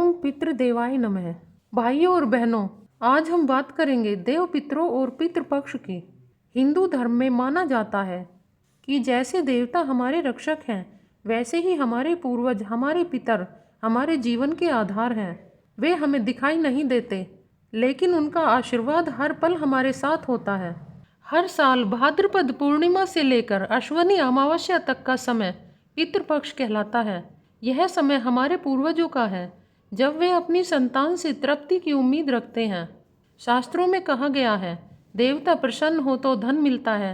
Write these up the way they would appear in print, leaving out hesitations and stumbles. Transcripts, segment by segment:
ओम पितृदेवाय नमः। भाइयों और बहनों, आज हम बात करेंगे देव पितरों और पितृपक्ष की। हिंदू धर्म में माना जाता है कि जैसे देवता हमारे रक्षक हैं, वैसे ही हमारे पूर्वज, हमारे पितर हमारे जीवन के आधार हैं। वे हमें दिखाई नहीं देते, लेकिन उनका आशीर्वाद हर पल हमारे साथ होता है। हर साल भाद्रपद पूर्णिमा से लेकर अश्वनी अमावस्या तक का समय पितृपक्ष कहलाता है। यह समय हमारे पूर्वजों का है, जब वे अपनी संतान से तृप्ति की उम्मीद रखते हैं। शास्त्रों में कहा गया है, देवता प्रसन्न हो तो धन मिलता है,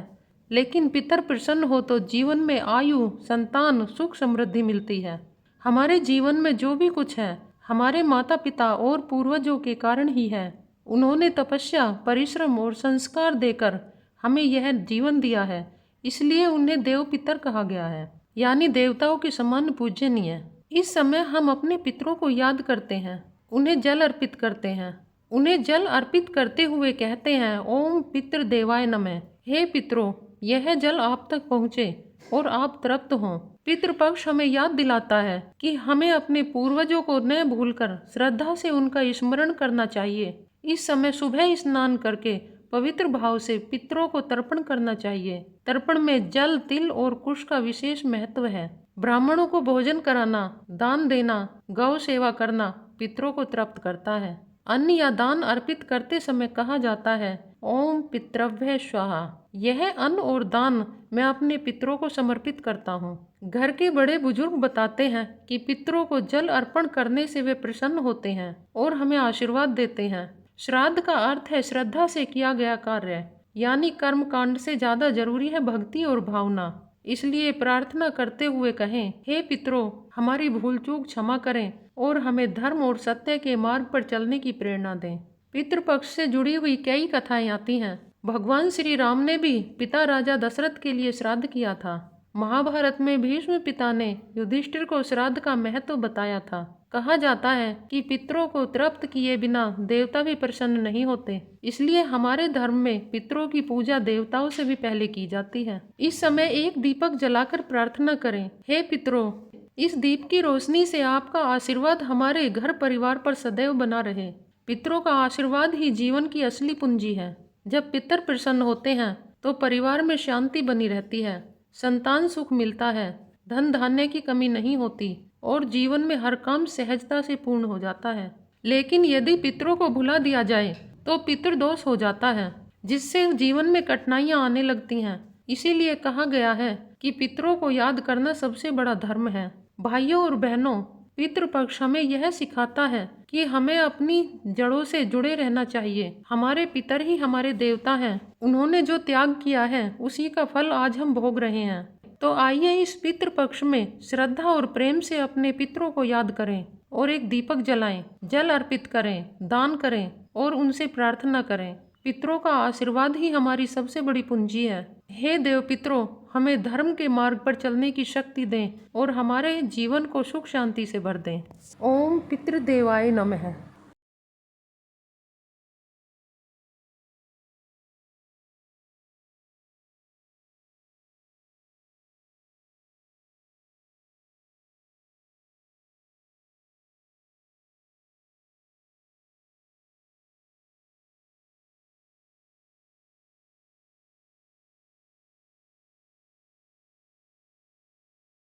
लेकिन पितर प्रसन्न हो तो जीवन में आयु, संतान, सुख समृद्धि मिलती है। हमारे जीवन में जो भी कुछ है, हमारे माता पिता और पूर्वजों के कारण ही है। उन्होंने तपस्या, परिश्रम और संस्कार देकर हमें यह जीवन दिया है, इसलिए उन्हें देव पितर कहा गया है, यानी देवताओं के समान पूजनीय। इस समय हम अपने पितरों को याद करते हैं, उन्हें जल अर्पित करते हैं। उन्हें जल अर्पित करते हुए कहते हैं, ओम पितृदेवाय नमः। हे पितरों, यह जल आप तक पहुँचे और आप तृप्त हों। पितृपक्ष हमें याद दिलाता है कि हमें अपने पूर्वजों को न भूलकर श्रद्धा से उनका स्मरण करना चाहिए। इस समय सुबह स्नान करके पवित्र भाव से पितरों को तर्पण करना चाहिए। तर्पण में जल, तिल और कुश का विशेष महत्व है। ब्राह्मणों को भोजन कराना, दान देना, गौ सेवा करना पितरों को तृप्त करता है। अन्न या दान अर्पित करते समय कहा जाता है, ओम पितृभ्य स्वाहा। यह अन्न और दान मैं अपने पितरों को समर्पित करता हूँ। घर के बड़े बुजुर्ग बताते हैं कि पितरों को जल अर्पण करने से वे प्रसन्न होते हैं और हमें आशीर्वाद देते हैं। श्राद्ध का अर्थ है श्रद्धा से किया गया कार्य, यानी कर्म कांड से ज्यादा जरूरी है भक्ति और भावना। इसलिए प्रार्थना करते हुए कहें, हे पितरों, हमारी भूल चूक क्षमा करें और हमें धर्म और सत्य के मार्ग पर चलने की प्रेरणा दें। पितृपक्ष से जुड़ी हुई कई कथाएं आती हैं। भगवान श्री राम ने भी पिता राजा दशरथ के लिए श्राद्ध किया था। महाभारत में भीष्म पिता ने युधिष्ठिर को श्राद्ध का महत्व बताया था। कहा जाता है कि पितरों को तृप्त किए बिना देवता भी प्रसन्न नहीं होते, इसलिए हमारे धर्म में पितरों की पूजा देवताओं से भी पहले की जाती है। इस समय एक दीपक जलाकर प्रार्थना करें, हे पितरों, इस दीप की रोशनी से आपका आशीर्वाद हमारे घर परिवार पर सदैव बना रहे। पितरों का आशीर्वाद ही जीवन की असली पूंजी है। जब पितर प्रसन्न होते हैं तो परिवार में शांति बनी रहती है, संतान सुख मिलता है, धन धान्य की कमी नहीं होती और जीवन में हर काम सहजता से पूर्ण हो जाता है। लेकिन यदि पितरों को भुला दिया जाए तो पितृदोष हो जाता है, जिससे जीवन में कठिनाइयां आने लगती हैं। इसीलिए कहा गया है कि पितरों को याद करना सबसे बड़ा धर्म है। भाइयों और बहनों, पितृपक्ष हमें यह सिखाता है कि हमें अपनी जड़ों से जुड़े रहना चाहिए। हमारे पितर ही हमारे देवता हैं। उन्होंने जो त्याग किया है, उसी का फल आज हम भोग रहे हैं। तो आइए इस पितृपक्ष में श्रद्धा और प्रेम से अपने पितरों को याद करें और एक दीपक जलाएं, जल अर्पित करें, दान करें और उनसे प्रार्थना करें। पितरों का आशीर्वाद ही हमारी सबसे बड़ी पूंजी है। हे देव पितरों, हमें धर्म के मार्ग पर चलने की शक्ति दें और हमारे जीवन को सुख शांति से भर दें। ओम पितृदेवाय नमः।